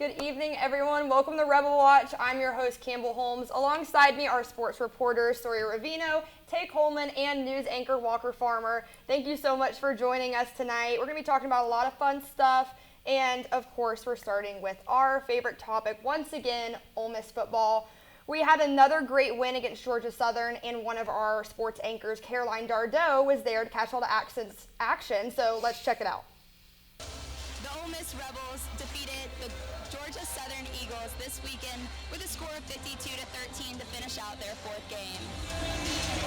Good evening, everyone. Welcome to Rebelwatch. I'm your host, Campbell Holmes. Alongside me are sports reporters Sawyer Rovengo, Taye Coleman, and news anchor Walker Farmer. Thank you so much for joining us tonight. We're going to be talking about a lot of fun stuff. And, of course, we're starting with our favorite topic, once again, Ole Miss football. We had another great win against Georgia Southern, and one of our sports anchors, Caroline Dardeau, was there to catch all the action. So let's check it out. The Ole Miss Rebels defeated the Georgia Southern Eagles this weekend with a score of 52-13 to finish out their fourth game.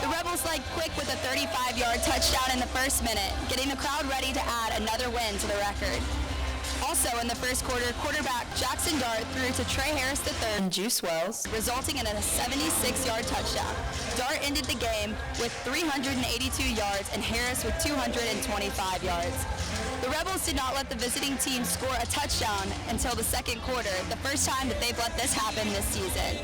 The Rebels led quick with a 35-yard touchdown in the first minute, getting the crowd ready to add another win to the record. Also in the first quarter, quarterback Jackson Dart threw to Trey Harris III and Juice Wells, resulting in a 76-yard touchdown. Dart ended the game with 382 yards and Harris with 225 yards. The Rebels did not let the visiting team score a touchdown until the second quarter, the first time that they've let this happen this season.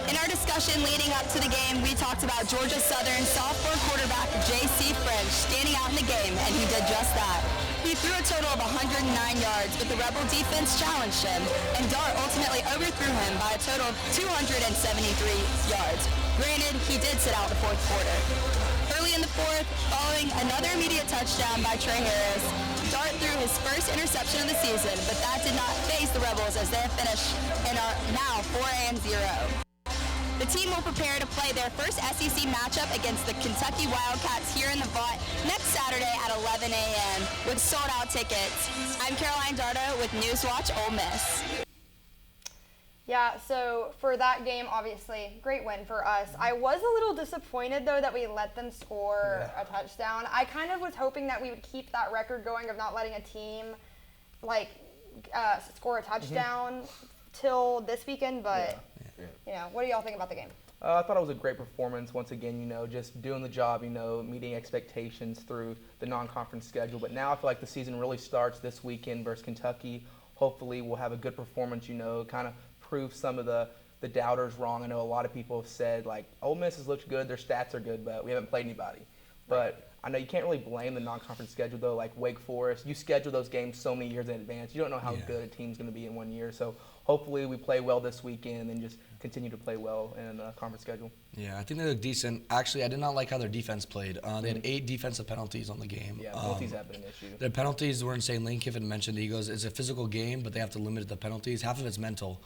In our discussion leading up to the game, we talked about Georgia Southern sophomore quarterback J.C. French standing out in the game, and he did just that. He threw a total of 109 yards, but the Rebel defense challenged him, and Dart ultimately overthrew him by a total of 273 yards. Granted, he did sit out the fourth quarter. Early in the fourth, following another immediate touchdown by Trey Harris, Dart threw his first interception of the season, but that did not faze the Rebels as they finished and are now 4-0. The team will prepare to play their first SEC matchup against the Kentucky Wildcats here in the Vaught next Saturday at 11 a.m. with sold-out tickets. I'm Caroline Dardeau with NewsWatch Ole Miss. Yeah, so for that game, obviously, great win for us. I was a little disappointed, though, that we let them score a touchdown. I kind of was hoping that we would keep that record going of not letting a team, score a touchdown till this weekend, but, what do y'all think about the game? I thought it was a great performance. Once again, just doing the job, meeting expectations through the non-conference schedule. But now I feel like the season really starts this weekend versus Kentucky. Hopefully we'll have a good performance, kind of prove some of the doubters wrong. I know a lot of people have said, Ole Miss has looked good, their stats are good, but we haven't played anybody. But I know you can't really blame the non-conference schedule, though, like Wake Forest. You schedule those games so many years in advance. You don't know how good a team's going to be in 1 year. So hopefully we play well this weekend and just continue to play well in the conference schedule. Yeah, I think they look decent. Actually, I did not like how their defense played. They had 8 defensive penalties on the game. Yeah, penalties have been an issue. Their penalties were insane. Lane Kiffin mentioned, he goes, it's a physical game, but they have to limit the penalties. Half of it's mental.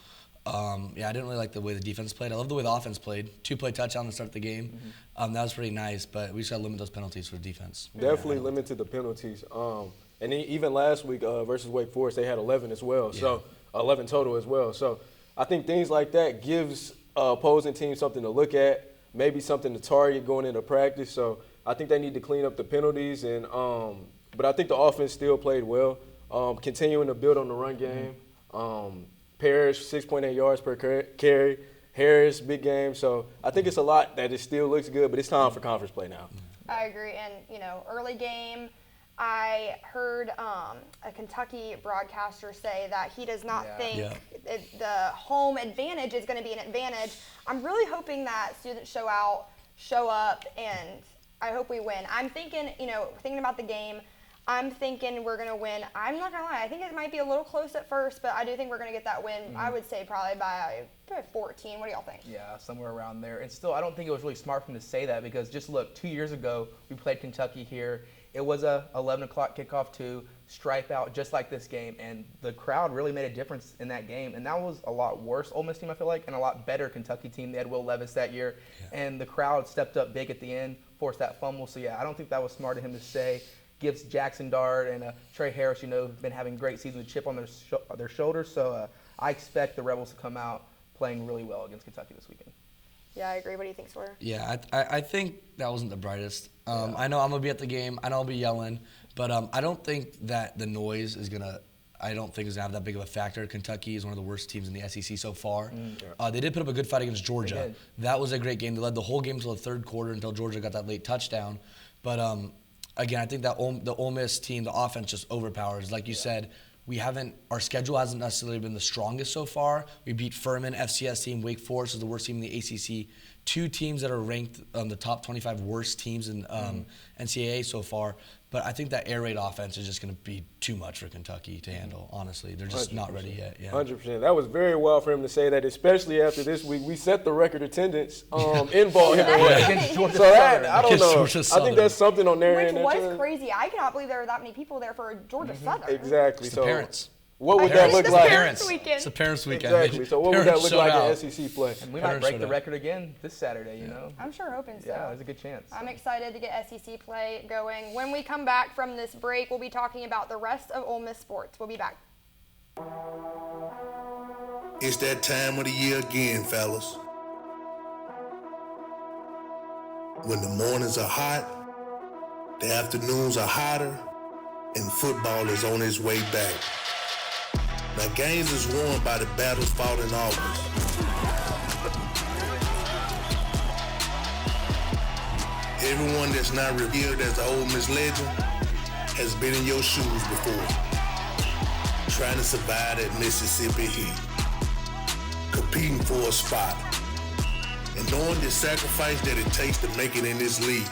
I didn't really like the way the defense played. I love the way the offense played. 2-play touchdown to start the game. That was pretty nice, but we just got to limit those penalties for defense. Definitely limited the penalties. And even last week versus Wake Forest, they had 11 as well. So 11 total as well. So I think things like that gives opposing teams something to look at, maybe something to target going into practice. So I think they need to clean up the penalties. And but I think the offense still played well, continuing to build on the run game. Parrish, 6.8 yards per carry. Harris, big game. So I think it's a lot that it still looks good, but it's time for conference play now. I agree. And, early game, I heard a Kentucky broadcaster say that he does not think the home advantage is going to be an advantage. I'm really hoping that students show up, and I hope we win. I'm thinking, thinking about the game, I'm thinking we're going to win. I'm not going to lie. I think it might be a little close at first, but I do think we're going to get that win. I would say probably by 14. What do y'all think? Yeah, somewhere around there. And still, I don't think it was really smart for him to say that because just look, 2 years ago, we played Kentucky here. It was a 11 o'clock kickoff too, stripe out just like this game. And the crowd really made a difference in that game. And that was a lot worse Ole Miss team, I feel like, and a lot better Kentucky team. They had Will Levis that year. Yeah. And the crowd stepped up big at the end, forced that fumble. So, I don't think that was smart of him to say. Gives Jackson Dart and Trey Harris, who've been having great seasons, a chip on their shoulders. So I expect the Rebels to come out playing really well against Kentucky this weekend. Yeah, I agree. What do you think, Sawyer? Yeah, I think that wasn't the brightest. I know I'm going to be at the game. I know I'll be yelling. But I don't think that the noise is going to – I don't think it's going to have that big of a factor. Kentucky is one of the worst teams in the SEC so far. They did put up a good fight against Georgia. That was a great game. They led the whole game until the third quarter until Georgia got that late touchdown. But again, I think that the Ole Miss team, the offense just overpowers. Like you said, our schedule hasn't necessarily been the strongest so far. We beat Furman, FCS team, Wake Forest is the worst team in the ACC. 2 teams that are ranked on the top 25 worst teams in NCAA so far. But I think that air raid offense is just going to be too much for Kentucky to handle, honestly. They're just 100%. not ready yet. Yeah. 100%. That was very wild for him to say that, especially after this week. We set the record attendance in ball Against Georgia So that, Southern. I don't Against know. Georgia I think Southern. that's something on their Which end. was crazy. I cannot believe there were that many people there for Georgia Southern. Exactly. It's So the parents. what would that Parents. look It's like? parents' weekend. It's the parents' weekend. Exactly. So what would that Parents look showed like out. in SEC play? And we might Parents break showed the up. record again this Saturday, you know? I'm sure hoping so. Yeah, there's a good chance. I'm excited to get SEC play going. When we come back from this break, we'll be talking about the rest of Ole Miss sports. We'll be back. It's that time of the year again, fellas. When the mornings are hot, the afternoons are hotter, and football is on its way back. Now, games is won by the battles fought in August. Everyone that's not revered as the Ole Miss legend has been in your shoes before, trying to survive that Mississippi heat, competing for a spot, and knowing the sacrifice that it takes to make it in this league.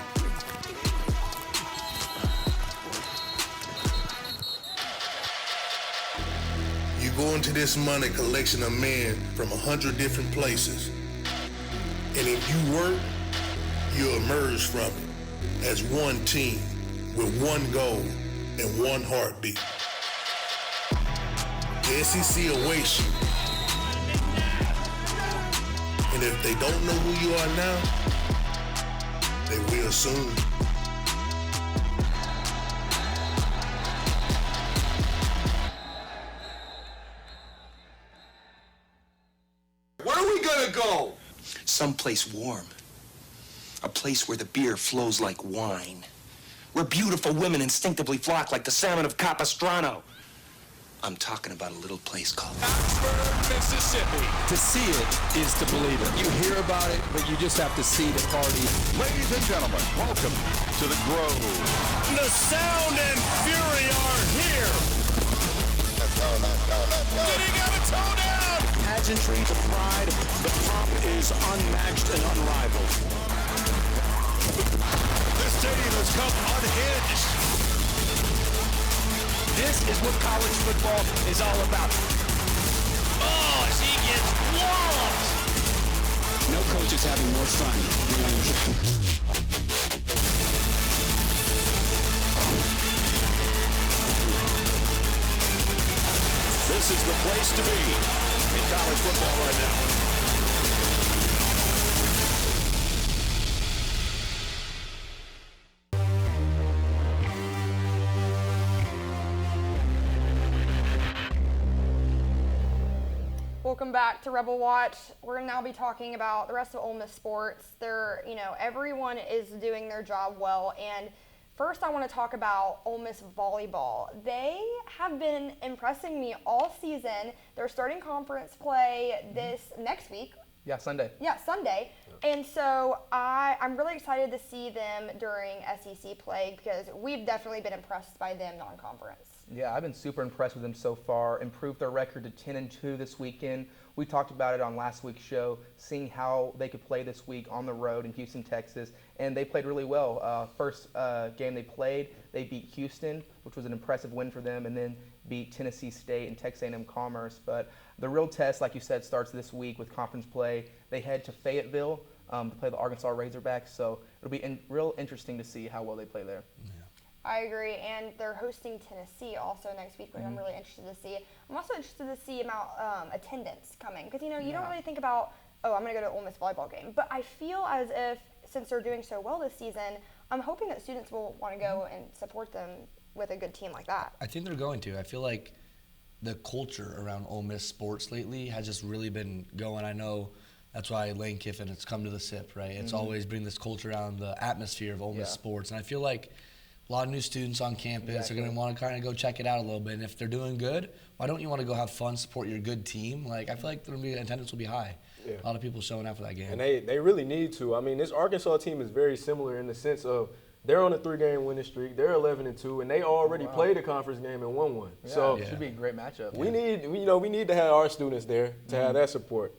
You go into this money collection of men from 100 different places, and if you work, you emerge from it as one team with one goal and one heartbeat. The SEC awaits you. And if they don't know who you are now, they will soon. Where are we gonna go? Someplace warm. A place where the beer flows like wine. Where beautiful women instinctively flock like the salmon of Capistrano. I'm talking about a little place called Oxford, Mississippi. To see it is to believe it. You hear about it, but you just have to see the party. Ladies and gentlemen, welcome to the Grove. The sound and fury are here. Did he get a toe down? Pageantry, the pride, the pomp is unmatched and unrivaled. The stadium has come unhinged. This is what college football is all about. Oh, as he gets walloped. No coach is having more fun than This is the place to be in college football right now. Welcome back to Rebelwatch. We're going to now be talking about the rest of Ole Miss sports. Everyone is doing their job well. And first, I want to talk about Ole Miss volleyball. They have been impressing me all season. They're starting conference play this next week. Yeah, Sunday. Yeah, Sunday. And so I'm really excited to see them during SEC play because we've definitely been impressed by them non-conference. Yeah, I've been super impressed with them so far. Improved their record to 10-2 this weekend. We talked about it on last week's show, seeing how they could play this week on the road in Houston, Texas, and they played really well. First game they played, they beat Houston, which was an impressive win for them, and then beat Tennessee State and Texas A&M Commerce. But the real test, like you said, starts this week with conference play. They head to Fayetteville to play the Arkansas Razorbacks, so it'll be real interesting to see how well they play there. Yeah. I agree, and they're hosting Tennessee also next week, which I'm really interested to see. I'm also interested to see about attendance coming, because you don't really think about, I'm going to go to an Ole Miss volleyball game, but I feel as if since they're doing so well this season, I'm hoping that students will want to go and support them with a good team like that. I think they're going to. I feel like the culture around Ole Miss sports lately has just really been going. I know that's why Lane Kiffin has come to the SIP, right? It's always bring this culture around the atmosphere of Ole Miss sports, and I feel like a lot of new students on campus are going to want to kind of go check it out a little bit. And if they're doing good, why don't you want to go have fun, support your good team? Like, I feel like attendance will be high. Yeah. A lot of people showing up for that game. And they really need to. I mean, this Arkansas team is very similar in the sense of they're on a 3-game winning streak. They're 11-2, and they already played a conference game and won one. Yeah, so it should be a great matchup. We need to have our students there to have that support.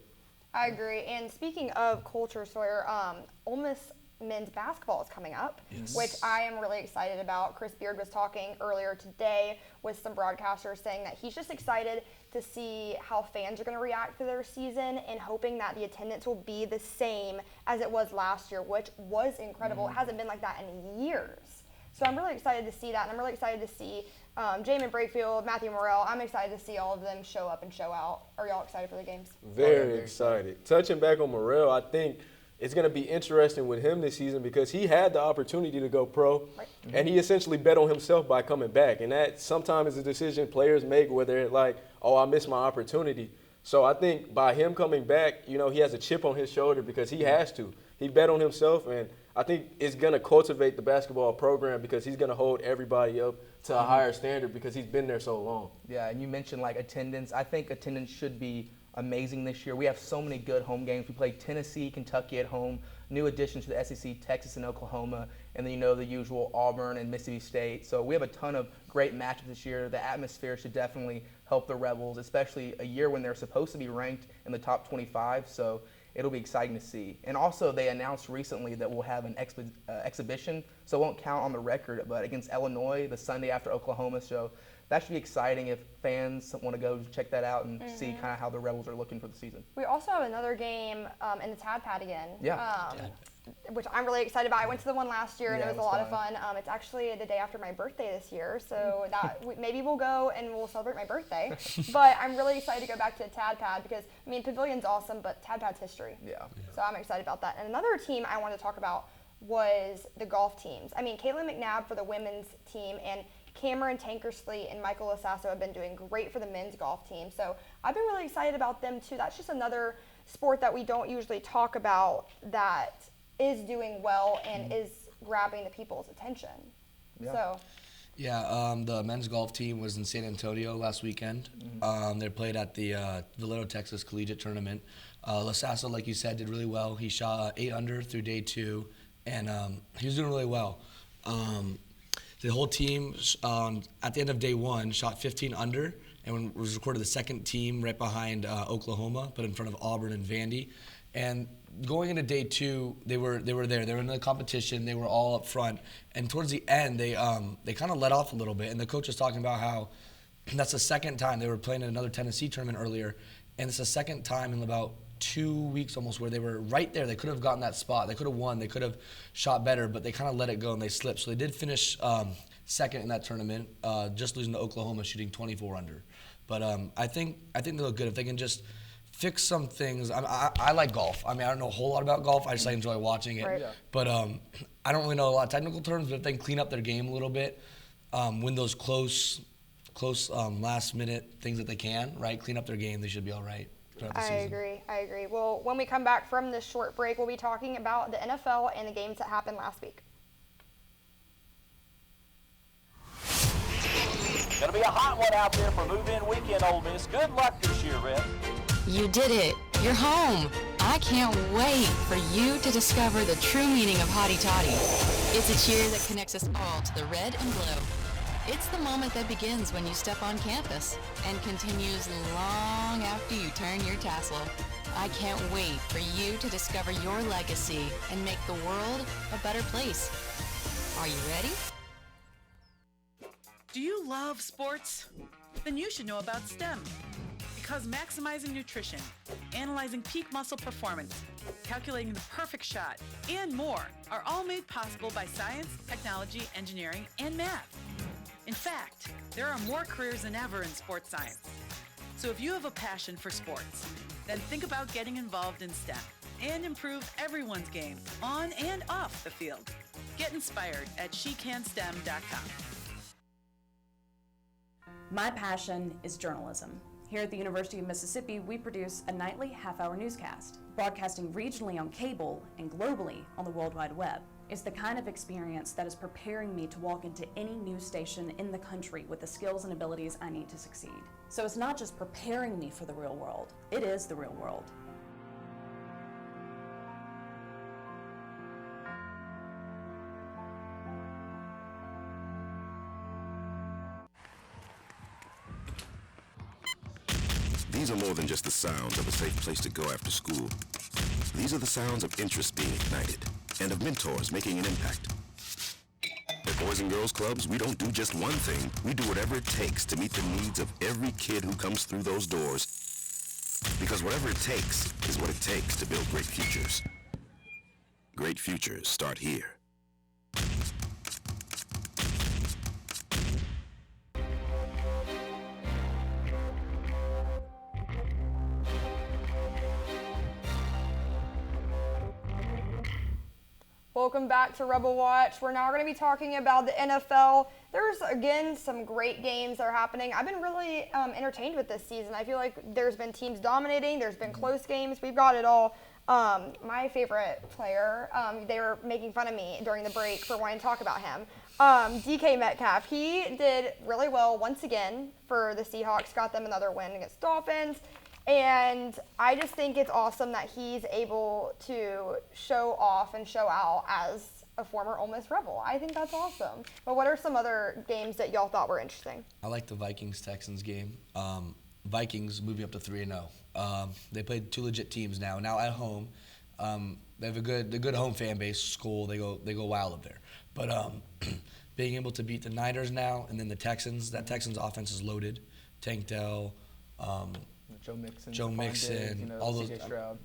I agree. And speaking of culture, Sawyer, Ole Miss men's basketball is coming up, which I am really excited about. Chris Beard was talking earlier today with some broadcasters saying that he's just excited to see how fans are going to react to their season and hoping that the attendance will be the same as it was last year, which was incredible. It hasn't been like that in years. So I'm really excited to see that, and I'm really excited to see Jamin Brakefield, Matthew Morrell. I'm excited to see all of them show up and show out. Are y'all excited for the games? Very excited. Touching back on Morrell, I think it's going to be interesting with him this season because he had the opportunity to go pro, and he essentially bet on himself by coming back. And that sometimes is a decision players make where they're like, oh, I missed my opportunity. So I think by him coming back, he has a chip on his shoulder because he has to. He bet on himself, and I think it's going to cultivate the basketball program because he's going to hold everybody up to a higher standard because he's been there so long. Yeah, and you mentioned attendance. I think attendance should be amazing this year. We have so many good home games. We play Tennessee, Kentucky at home, new addition to the SEC, Texas and Oklahoma, and then the usual Auburn and Mississippi State. So we have a ton of great matchups this year. The atmosphere should definitely help the Rebels, especially a year when they're supposed to be ranked in the top 25. So it'll be exciting to see. And also they announced recently that we'll have an exhibition, so it won't count on the record, but against Illinois the Sunday after Oklahoma. So that should be exciting if fans want to go check that out and see kind of how the Rebels are looking for the season. We also have another game in the Tad Pad again, Yeah. which I'm really excited about. I went to the one last year, and Yeah, it was a lot of fun. It's actually the day after my birthday this year, so that maybe we'll go and we'll celebrate my birthday. But I'm really excited to go back to the Tad Pad because, Pavilion's awesome, but Tad Pad's history. Yeah. So I'm excited about that. And another team I wanted to talk about was the golf teams. Caitlin McNabb for the women's team and Cameron Tankersley and Michael Lasasso have been doing great for the men's golf team. So I've been really excited about them too. That's just another sport that we don't usually talk about that is doing well and is grabbing the people's attention. Yeah. So. Yeah, the men's golf team was in San Antonio last weekend. They played at the Valero, Texas Collegiate Tournament. Lasasso, like you said, did really well. He shot 8 under through day 2, and he was doing really well. The whole team, at the end of day 1, shot 15 under, and was recorded the second team right behind Oklahoma, but in front of Auburn and Vandy. And going into day 2, they were there. They were in the competition. They were all up front. And towards the end, they kind of let off a little bit. And the coach was talking about how that's the second time they were playing in another Tennessee tournament earlier, and it's the second time in about 2 weeks almost where they were right there. They could have gotten that spot. They could have won. They could have shot better, but they kind of let it go and they slipped. So they did finish second in that tournament, just losing to Oklahoma, shooting 24 under. But I think they look good if they can just fix some things. I like golf. I don't know a whole lot about golf. I just enjoy watching it. Right. Yeah. But I don't really know a lot of technical terms. But if they can clean up their game a little bit, win those close last minute things that they can, right? Clean up their game. They should be all right. I agree. Well, when we come back from this short break, we'll be talking about the NFL and the games that happened last week. Gonna be a hot one out there for move-in weekend, Ole Miss. Good luck this year, Red. You did it. You're home. I can't wait for you to discover the true meaning of hotty toddy. It's a cheer that connects us all to the red and blue. It's the moment that begins when you step on campus and continues long after you turn your tassel. I can't wait for you to discover your legacy and make the world a better place. Are you ready? Do you love sports? Then you should know about STEM. Because maximizing nutrition, analyzing peak muscle performance, calculating the perfect shot, and more are all made possible by science, technology, engineering, and math. In fact, there are more careers than ever in sports science. So if you have a passion for sports, then think about getting involved in STEM and improve everyone's game on and off the field. Get inspired at shecanstem.com. My passion is journalism. Here at the University of Mississippi, we produce a nightly half-hour newscast, broadcasting regionally on cable and globally on the World Wide Web. It's the kind of experience that is preparing me to walk into any news station in the country with the skills and abilities I need to succeed. So it's not just preparing me for the real world, it is the real world. These These are more than just the sounds of a safe place to go after school. These are the sounds of interest being ignited and of mentors making an impact. At Boys and Girls Clubs, we don't do just one thing. We do whatever it takes to meet the needs of every kid who comes through those doors. Because whatever it takes is what it takes to build great futures. Great futures start here. Welcome back to Rebelwatch. We're now going to be talking about the NFL. There's, again, some great games that are happening. I've been really entertained with this season. I feel like there's been teams dominating. There's been close games. We've got it all. My favorite player, they were making fun of me during the break for wanting to talk about him. DK Metcalf, he did really well once again for the Seahawks, got them another win against Dolphins. And I just think it's awesome that he's able to show off and show out as a former Ole Miss Rebel. I think that's awesome. But what are some other games that y'all thought were interesting? I like the Vikings-Texans game. Vikings moving up to 3-0. They played two legit teams now at home. They have a good home fan base. School, they go wild up there. But being able to beat the Niners now and then the Texans, that Texans offense is loaded. Tank Dell, Joe Mixon, all those.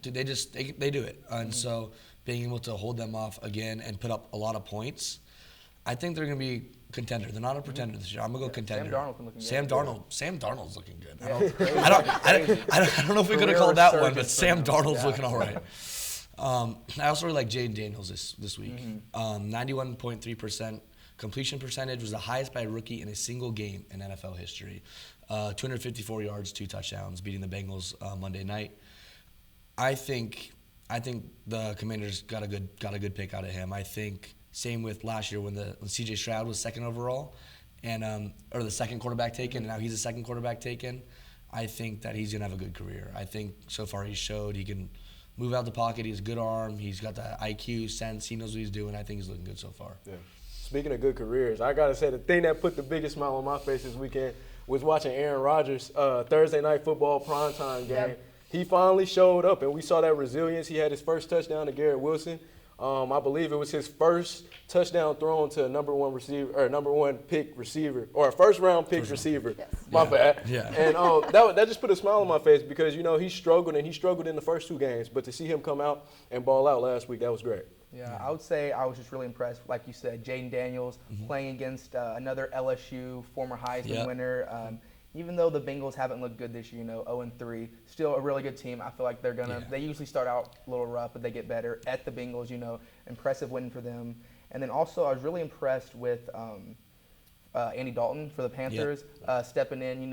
Dude, they do it, and so being able to hold them off again and put up a lot of points, I think they're going to be contender. They're not a pretender this year. I'm gonna go contender. Sam Darnold's looking good. I don't know if we could have called that one, but Sam Darnold's looking all right. I also really like Jaden Daniels this week. 91.3% completion percentage was the highest by a rookie in a single game in NFL history. 254 yards, 2 touchdowns, beating the Bengals Monday night. I think the Commanders got a good pick out of him. I think same with last year when C.J. Stroud was second overall, and or the second quarterback taken, and now he's the second quarterback taken. I think that he's gonna have a good career. I think so far he showed he can move out the pocket. He has a good arm. He's got the IQ, sense. He knows what he's doing. I think he's looking good so far. Yeah. Speaking of good careers, I gotta say the thing that put the biggest smile on my face this weekend was watching Aaron Rodgers' Thursday night football primetime game. Yep. He finally showed up, and we saw that resilience. He had his first touchdown to Garrett Wilson. I believe it was his first touchdown thrown to a number one pick receiver, or a first-round pick receiver. Yes. My bad. Yeah. And that just put a smile on my face because, he struggled, and he struggled in the first 2 games. But to see him come out and ball out last week, that was great. Yeah, I would say I was just really impressed. Like you said, Jaden Daniels playing against another LSU former Heisman winner. Even though the Bengals haven't looked good this year, 0-3, still a really good team. I feel like they're gonna. They usually start out a little rough, but they get better. At the Bengals, impressive win for them. And then also, I was really impressed with Andy Dalton for the Panthers stepping in.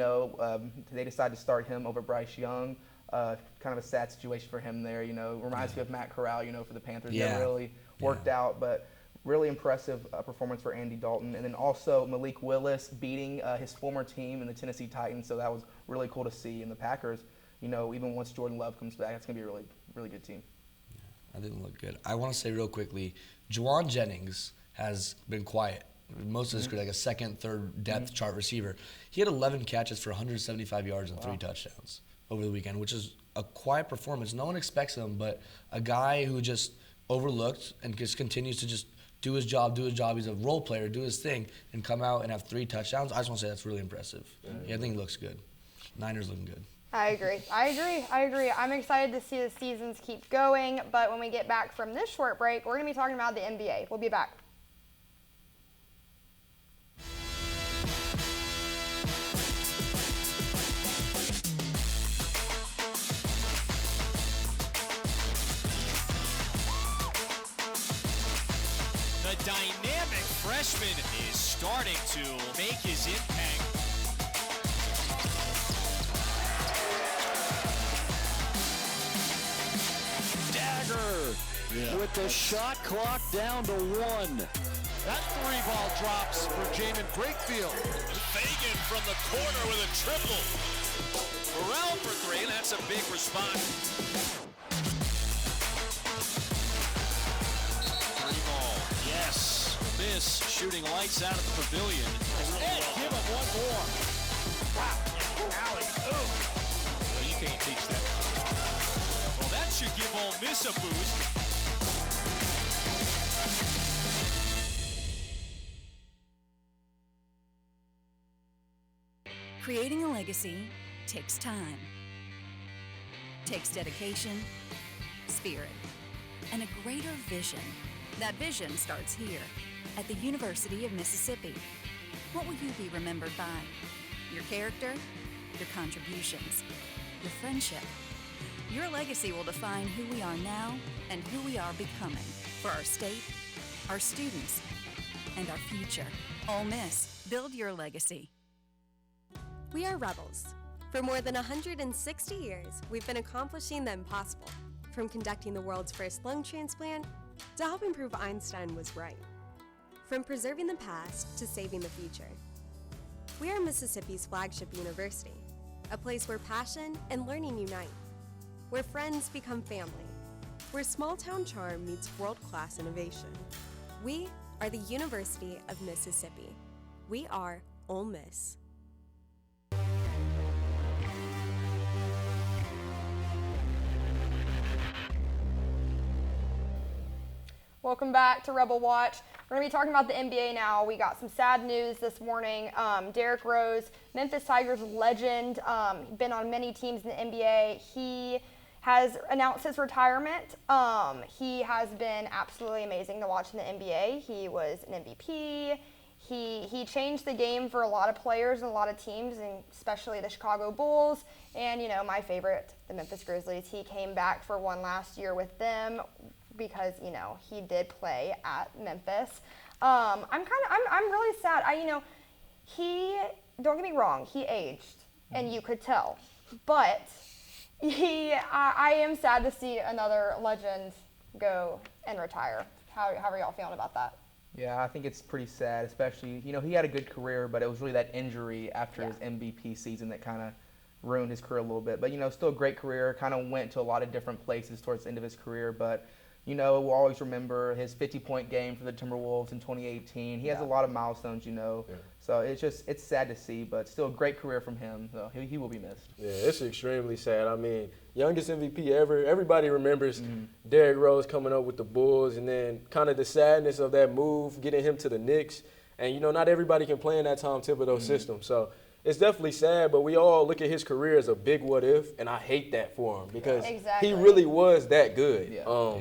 They decided to start him over Bryce Young. Kind of a sad situation for him there. Reminds me of Matt Corral. For the Panthers, that really worked out, but. Really impressive performance for Andy Dalton. And then also Malik Willis beating his former team in the Tennessee Titans. So that was really cool to see. And the Packers, even once Jordan Love comes back, it's going to be a really, really good team. I think they look good. I want to say real quickly, Juwan Jennings has been quiet. Most of his career, like a second, third depth chart receiver. He had 11 catches for 175 yards and 3 touchdowns over the weekend, which is a quiet performance. No one expects him, but a guy who just overlooked and just continues to just do his job. He's a role player, do his thing, and come out and have 3 touchdowns. I just want to say that's really impressive. I think he looks good. Niners looking good. I agree. I'm excited to see the seasons keep going, but when we get back from this short break, we're going to be talking about the NBA. We'll be back. Dynamic freshman is starting to make his impact. Dagger with the shot clock down to 1. That 3-ball drops for Jamin Brakefield. Fagan from the corner with a triple. Burrell for 3, and that's a big response. Miss shooting lights out of the pavilion. And give him one more. Wow. Alley-oop. can't teach that. Well, that should give Ole Miss a boost. Creating a legacy takes time, takes dedication, spirit, and a greater vision. That vision starts here at the University of Mississippi. What will you be remembered by? Your character, your contributions, your friendship. Your legacy will define who we are now and who we are becoming for our state, our students, and our future. Ole Miss, build your legacy. We are rebels. For more than 160 years, we've been accomplishing the impossible, from conducting the world's first lung transplant to helping prove Einstein was right. From preserving the past to saving the future. We are Mississippi's flagship university, a place where passion and learning unite, where friends become family, where small-town charm meets world-class innovation. We are the University of Mississippi. We are Ole Miss. Welcome back to Rebel Watch. We're going to be talking about the NBA now. We got some sad news this morning. Derrick Rose, Memphis Tigers legend, been on many teams in the NBA. He has announced his retirement. He has been absolutely amazing to watch in the NBA. He was an MVP. He changed the game for a lot of players and a lot of teams, and especially the Chicago Bulls. And, you know, my favorite, the Memphis Grizzlies. He came back for one last year with them, because, you know, he did play at Memphis. I'm really sad. Don't get me wrong, he aged, and you could tell. But I am sad to see another legend go and retire. How are y'all feeling about that? Yeah, I think it's pretty sad, especially, you know, he had a good career, but it was really that injury after his MVP season that kind of ruined his career a little bit. But, you know, still a great career, kind of went to a lot of different places towards the end of his career, but you know, we'll always remember his 50-point game for the Timberwolves in 2018. He has a lot of milestones, you know. Yeah. So it's sad to see, but still a great career from him. So he will be missed. Yeah, it's extremely sad. I mean, youngest MVP ever. Everybody remembers Derrick Rose coming up with the Bulls, and then kind of the sadness of that move, getting him to the Knicks. And, you know, not everybody can play in that Tom Thibodeau system. So it's definitely sad, but we all look at his career as a big what if, and I hate that for him because he really was that good. Yeah.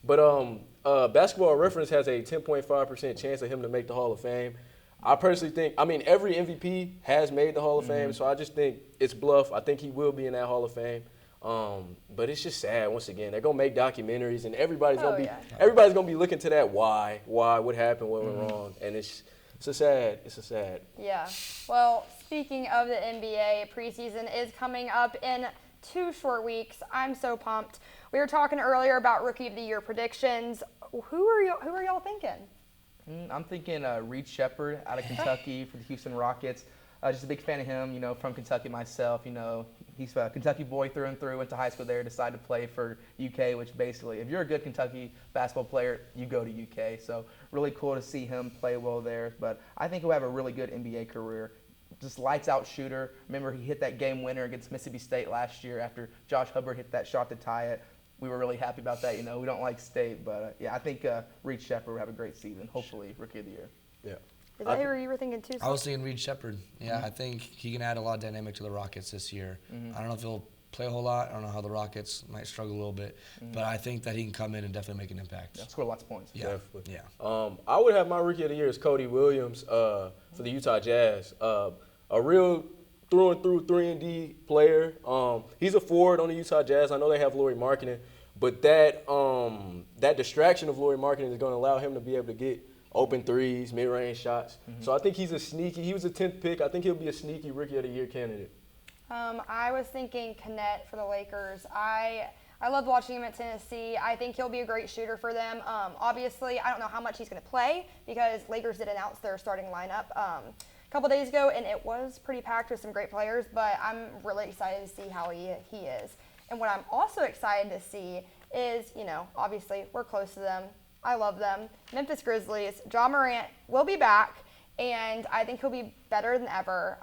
But Basketball Reference has a 10.5% chance of him to make the Hall of Fame. I personally think, every MVP has made the Hall of Fame, so I just think it's bluff. I think he will be in that Hall of Fame. But it's just sad, once again. They're going to make documentaries, and everybody's gonna be looking to that why, what happened, what went wrong. And it's a sad. Yeah. Well, speaking of the NBA, preseason is coming up in 2 short weeks. I'm so pumped. We were talking earlier about Rookie of the Year predictions. Who are y'all thinking? I'm thinking Reed Sheppard out of Kentucky for the Houston Rockets. Just a big fan of him, you know, from Kentucky myself. You know, he's a Kentucky boy through and through, went to high school there, decided to play for UK, which basically, if you're a good Kentucky basketball player, you go to UK. So really cool to see him play well there. But I think he'll have a really good NBA career. Just lights out shooter. Remember, he hit that game winner against Mississippi State last year after Josh Hubbard hit that shot to tie it. We were really happy about that. You know, we don't like State, but I think Reed Sheppard will have a great season. Hopefully, Rookie of the Year. Yeah. Is that who you were thinking too? I was thinking Reed Sheppard. Yeah, I think he can add a lot of dynamic to the Rockets this year. I don't know if he'll play a whole lot. I don't know how the Rockets might struggle a little bit, but I think that he can come in and definitely make an impact. Yeah, score lots of points. Yeah. Definitely. Yeah. I would have my Rookie of the Year as Cody Williams for the Utah Jazz. A real through and through 3-and-D player. He's a forward on the Utah Jazz. I know they have Lauri Markkanen, but that distraction of Lauri Markkanen is going to allow him to be able to get open threes, mid-range shots. So I think he was a 10th pick. I think he'll be a sneaky Rookie of the Year candidate. I was thinking Kennett for the Lakers. I loved watching him at Tennessee. I think he'll be a great shooter for them. Obviously, I don't know how much he's going to play because Lakers did announce their starting lineup a couple days ago, and it was pretty packed with some great players, but I'm really excited to see how he is. And what I'm also excited to see is, you know, obviously we're close to them. I love them. Memphis Grizzlies, Ja Morant will be back, and I think he'll be better than ever.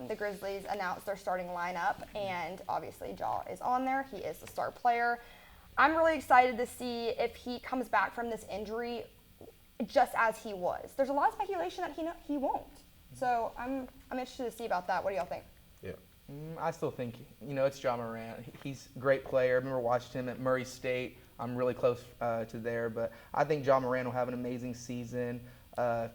The Grizzlies announced their starting lineup, and obviously Ja is on there. He is the star player. I'm really excited to see if he comes back from this injury just as he was. There's a lot of speculation that he won't. So I'm interested to see about that. What do y'all think? Yeah. I still think, it's Ja Morant. He's a great player. I remember watching him at Murray State. I'm really close to there, but I think Ja Morant will have an amazing season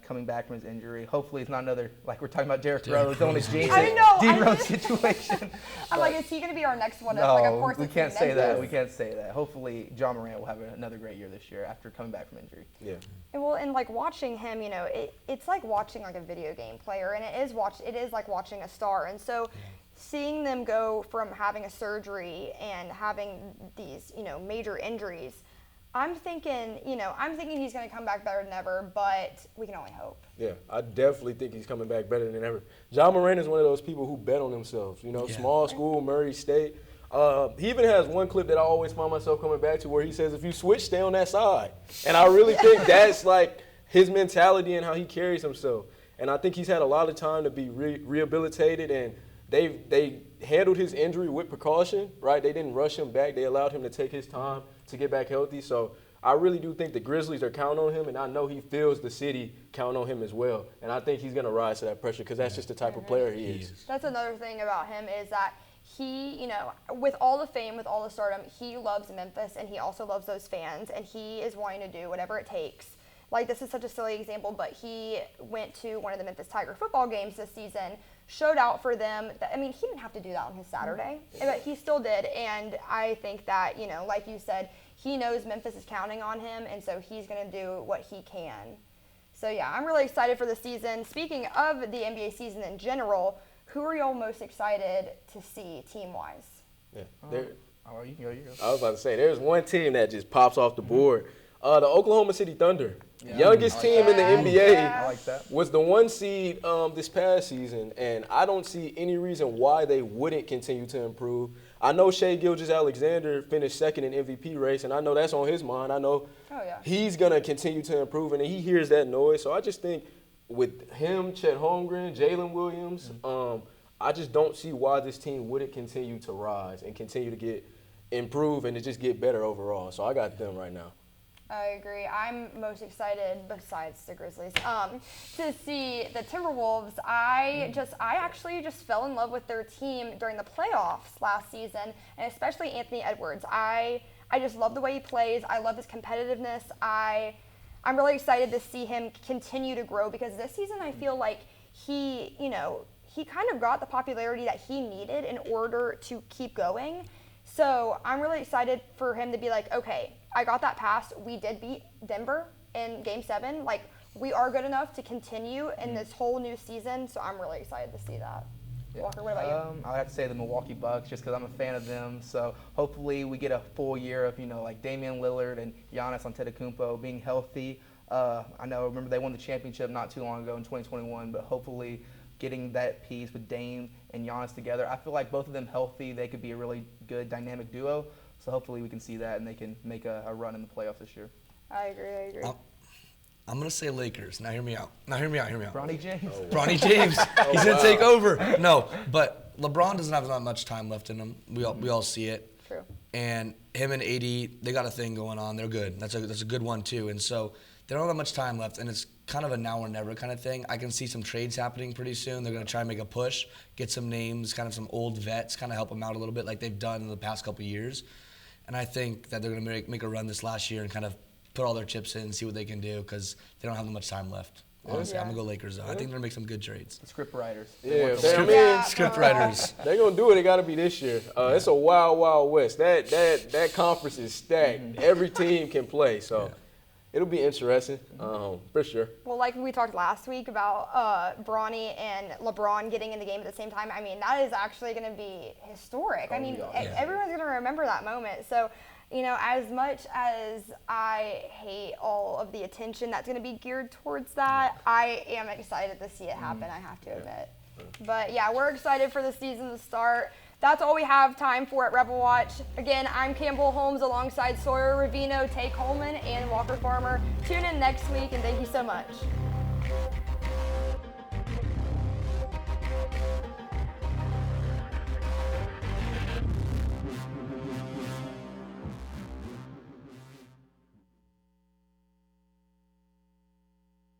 coming back from his injury. Hopefully it's not another, like we're talking about Derrick Rose, don't want to jinx it, D-Rose situation. I'm like, is he going to be our next one? No, Of course we can't say that. We can't say that. Hopefully Ja Morant will have another great year this year after coming back from injury. Yeah. And like watching him, it's like watching like a video game player, and it is like watching a star. And so seeing them go from having a surgery and having these, major injuries, I'm thinking he's going to come back better than ever, but we can only hope. Yeah, I definitely think he's coming back better than ever. Ja Morant is one of those people who bet on themselves. Small school, Murray State. He even has one clip that I always find myself coming back to where he says, if you switch, stay on that side. And I really think that's like his mentality and how he carries himself. And I think he's had a lot of time to be rehabilitated, and they handled his injury with precaution, right? They didn't rush him back. They allowed him to take his time to get back healthy. So I really do think the Grizzlies are counting on him, and I know he feels the city counting on him as well. And I think he's going to rise to that pressure because that's just the type of player he is. That's another thing about him is that he, with all the fame, with all the stardom, he loves Memphis, and he also loves those fans, and he is wanting to do whatever it takes. Like, this is such a silly example, but he went to one of the Memphis Tiger football games this season, showed out for them. He didn't have to do that on his Saturday, but he still did. And I think that, like you said, he knows Memphis is counting on him, and so he's going to do what he can. So, yeah, I'm really excited for the season. Speaking of the NBA season in general, who are y'all most excited to see team-wise? Yeah. You I was about to say, there's one team that just pops off the board. The Oklahoma City Thunder, youngest team in the NBA, was the 1 seed this past season, and I don't see any reason why they wouldn't continue to improve. I know Shai Gilgeous-Alexander finished second in MVP race, and I know that's on his mind. I know he's going to continue to improve, and he hears that noise. So I just think with him, Chet Holmgren, Jalen Williams, I just don't see why this team wouldn't continue to rise and continue to improve and to just get better overall. So I got them right now. I agree. I'm most excited, besides the Grizzlies, to see the Timberwolves. I actually just fell in love with their team during the playoffs last season, and especially Anthony Edwards. I just love the way he plays. I love his competitiveness. I'm really excited to see him continue to grow, because this season I feel like he kind of got the popularity that he needed in order to keep going. So I'm really excited for him to be like, okay, I got that pass. We did beat Denver in Game 7. Like, we are good enough to continue in this whole new season. So I'm really excited to see that. Walker, what about you? I would have to say the Milwaukee Bucks, just because I'm a fan of them. So hopefully we get a full year of, like Damian Lillard and Giannis Antetokounmpo being healthy. Remember they won the championship not too long ago in 2021, but hopefully getting that piece with Dame and Giannis together. I feel like both of them healthy, they could be a really good dynamic duo. So hopefully we can see that and they can make a run in the playoffs this year. I agree. I'm going to say Lakers. Now hear me out. Bronny James. Oh, wow. Bronny James. He's going to take over. No, but LeBron doesn't have that much time left in him. We all see it. True. And him and AD, they got a thing going on. They're good. That's a good one too. And so they don't have that much time left, and it's kind of a now or never kind of thing. I can see some trades happening pretty soon. They're going to try and make a push, get some names, kind of some old vets, kind of help them out a little bit like they've done in the past couple of years. And I think that they're going to make a run this last year and kind of put all their chips in and see what they can do, because they don't have that much time left. Honestly, I'm going to go Lakers, though. I think they're going to make some good trades. The script writers. Script writers. They're going to do it. They got to be this year. It's a wild, wild west. That conference is stacked. Every team can play, so it'll be interesting, for sure. Well, like we talked last week about Bronny and LeBron getting in the game at the same time, that is actually going to be historic. Everyone's going to remember that moment. So, as much as I hate all of the attention that's going to be geared towards that, I am excited to see it happen, I have to admit. But, yeah, we're excited for the season to start. That's all we have time for at Rebelwatch. Again, I'm Campbell Holmes alongside Sawyer, Rovengo, Taye, Coleman, and Walker Farmer. Tune in next week, and thank you so much.